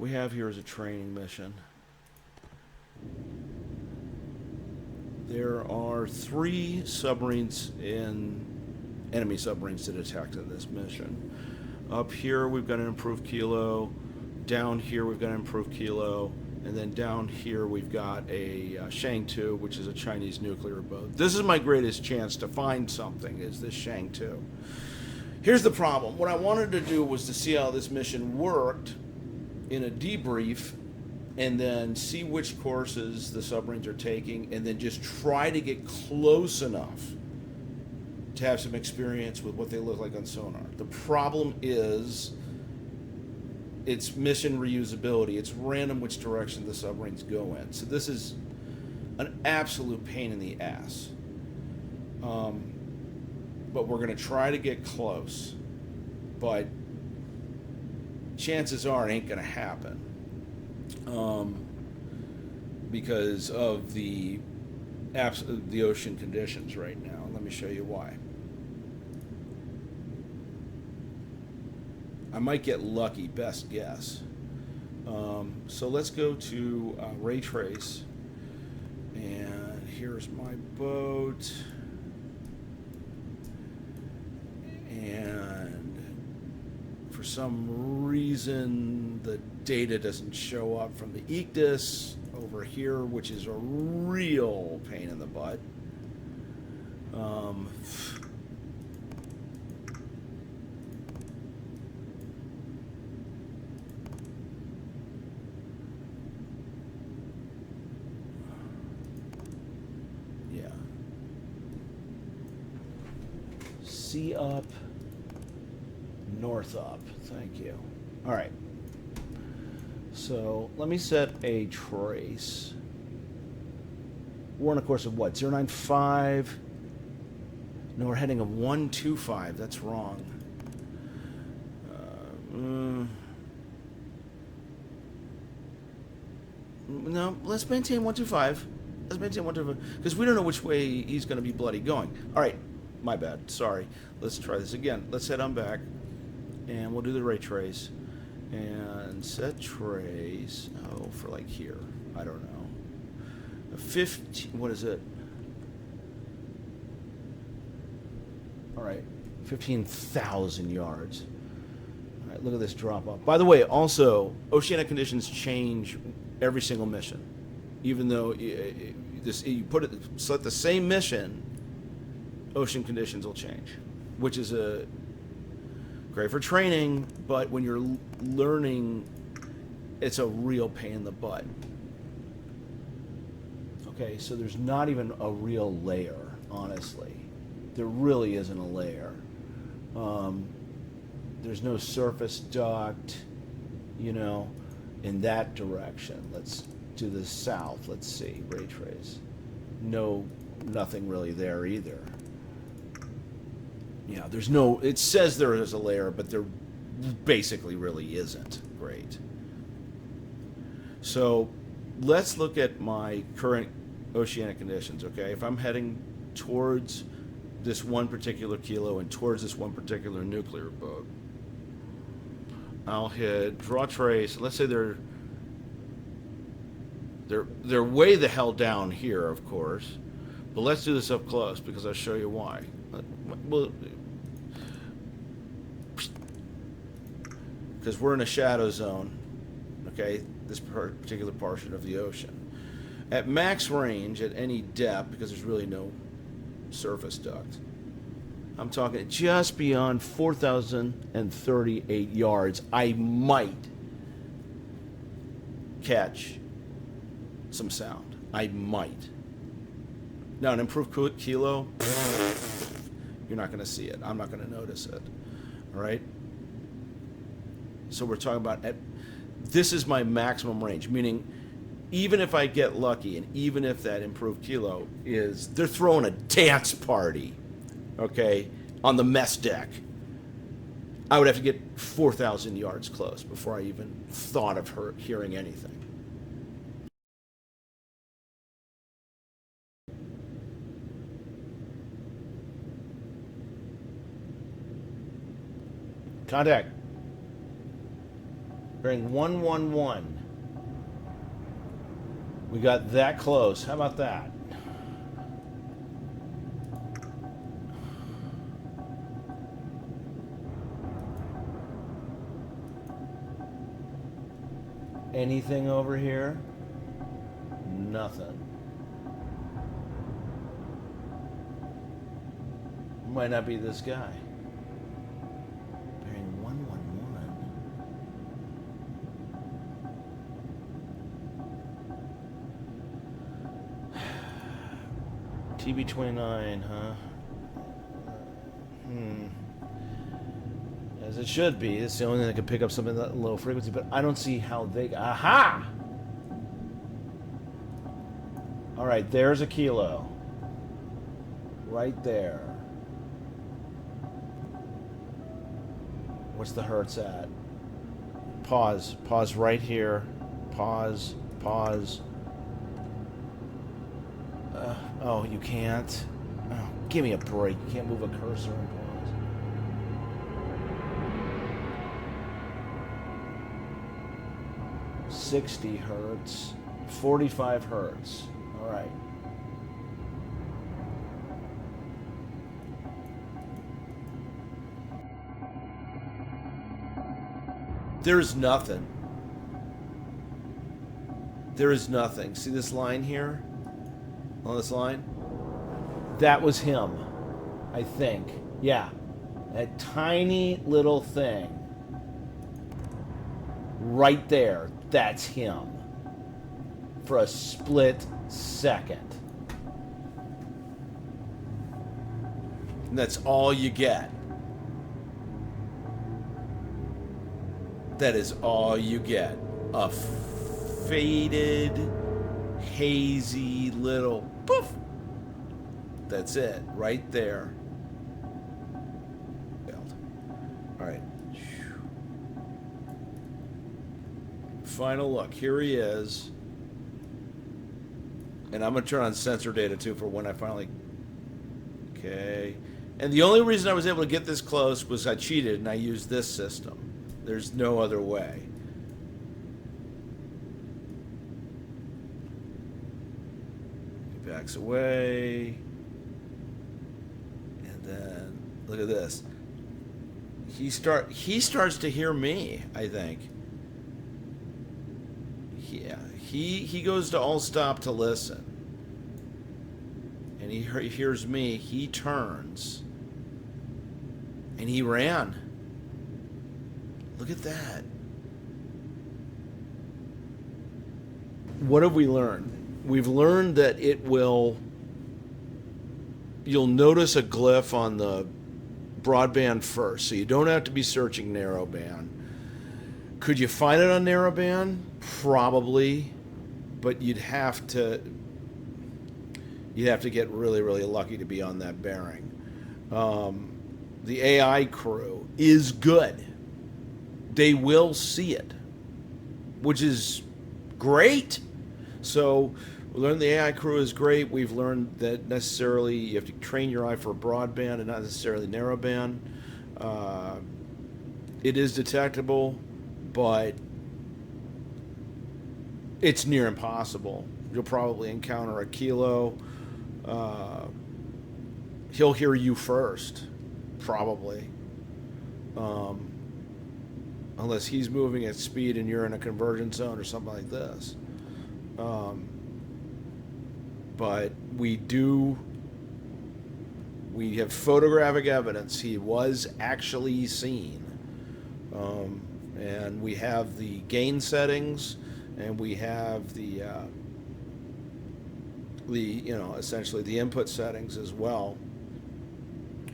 we have here is a training mission. There are 3 submarines enemy submarines to detect in this mission. Up here we've got an improved kilo. Down here we've got an improved kilo. And then down here we've got a Shang-2, which is a Chinese nuclear boat. This is my greatest chance to find something, is this Shang-2. Here's the problem. What I wanted to do was to see how this mission worked in a debrief, and then see which courses the submarines are taking, and then just try to get close enough to have some experience with what they look like on sonar. The problem is it's mission reusability. It's random which direction the submarines go in. So this is an absolute pain in the ass. But we're going to try to get close. But chances are it ain't going to happen. Because of the ocean conditions right now. Let me show you why. I might get lucky, best guess. So let's go to ray trace, and here's my boat, and for some reason the data doesn't show up from the ECDIS over here, which is a real pain in the butt. Sea up, north up. Thank you. All right. So let me set a trace. We're on a course of what? 095? No, we're heading a 125. That's wrong. No, let's maintain 125. Let's maintain 125. Because we don't know which way he's going to be bloody going. All right. My bad. Sorry. Let's try this again. Let's head on back, and we'll do the ray trace, and set trace. Oh, for like here. I don't know. 15. What is it? All right, 15,000 yards. All right, look at this drop off. By the way, also oceanic conditions change every single mission, even though you select the same mission. Ocean conditions will change, which is great for training, but when you're learning, it's a real pain in the butt. Okay, so there's not even a real layer, honestly. There really isn't a layer. There's no surface duct, in that direction. Let's do the south. Let's see, ray trace. No, nothing really there either. Yeah, there's no, it says there is a layer, but there basically really isn't. Great. So let's look at my current oceanic conditions, okay? If I'm heading towards this one particular kilo and towards this one particular nuclear boat, I'll hit draw trace. Let's say they're way the hell down here, of course, but let's do this up close because I'll show you why. Well, because we're in a shadow zone, okay, this particular portion of the ocean. At max range, at any depth, because there's really no surface duct, I'm talking just beyond 4,038 yards, I might catch some sound. I might. Now, an improved kilo, you're not going to see it. I'm not going to notice it. All right? So we're talking about, this is my maximum range, meaning even if I get lucky and even if that improved kilo they're throwing a dance party, okay, on the mess deck, I would have to get 4,000 yards close before I even thought of hearing anything. Contact. Bearing 111. We got that close. How about that? Anything over here? Nothing. Might not be this guy. Bearing 111. TB29, huh? As it should be. It's the only thing that can pick up something that low frequency, but I don't see how they... Aha! Alright, there's a kilo. Right there. What's the hertz at? Pause. Pause right here. Pause. Pause. Oh, you can't? Oh, give me a break. You can't move a cursor and pause. 60 hertz. 45 hertz. All right. There's nothing. There is nothing. See this line here? On this line? That was him, I think. Yeah. That tiny little thing. Right there. That's him. For a split second. And that's all you get. That is all you get. A faded, hazy little poof. That's it. Right there. All right. Final look. Here he is. And I'm going to turn on sensor data too for when I finally... Okay. And the only reason I was able to get this close was I cheated and I used this system. There's no other way. He backs away. And then, look at this. He starts to hear me, I think. Yeah, he goes to all stop to listen. And he hears me. He turns. And he ran. Look at that. What have we learned? We've learned that it will... You'll notice a glyph on the broadband first, so you don't have to be searching narrowband. Could you find it on narrowband? Probably, but you'd have to get really, really lucky to be on that bearing. The AI crew is good. They will see it, which is great. So we learned the AI crew is great. We've learned that necessarily you have to train your eye for broadband and not necessarily narrowband. It is detectable, but it's near impossible. You'll probably encounter a kilo. He'll hear you first, probably. Unless he's moving at speed and you're in a convergence zone or something like this. But we have photographic evidence he was actually seen. And we have the gain settings, and we have the essentially the input settings as well.